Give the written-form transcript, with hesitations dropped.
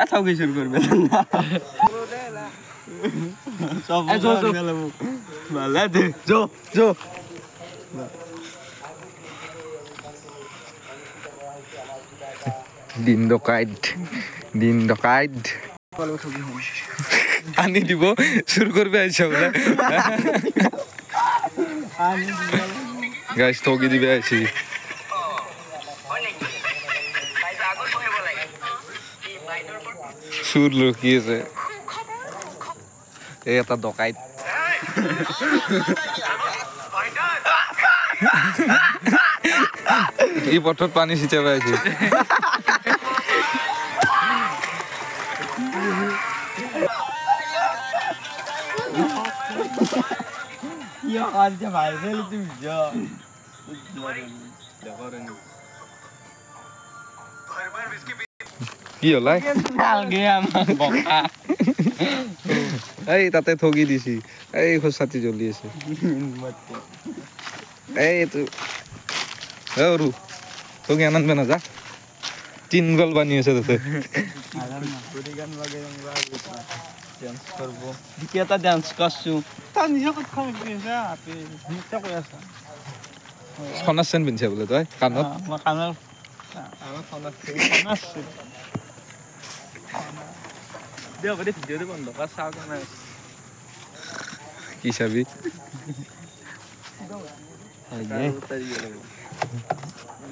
এটাও কি শুরু করবে না সব গেল ভালো দে জো জো দিন ডকাইট আনি দিব শুরু করবে আইসা বলে গাইস ঠকি দিবে আইসি সুর লুকিয়েছে এই এটা ডকাইট এই পথত পানী ছিটাই আছে ইয়া আজ যে ভাই ফেলে তুমি যা কি হল এই তাতে ঠগি দিছি এই খোসাতি জ্বলি আছে এই তো রু তোকে আনন্দ না যা 3 গোল বানিয়েছে তাতে গান বাগে ডান্স করব দ্বিতীয়টা ডান্স করছু তা নিজে কথা কইছে আপনি নিতে কই আছে খনাছেন পিনছে বলে তই কানত আমার কানত আমার খনাছে দেও বড় ভিডিও বন্ধ কর সাউ কেন কি চাবি আগে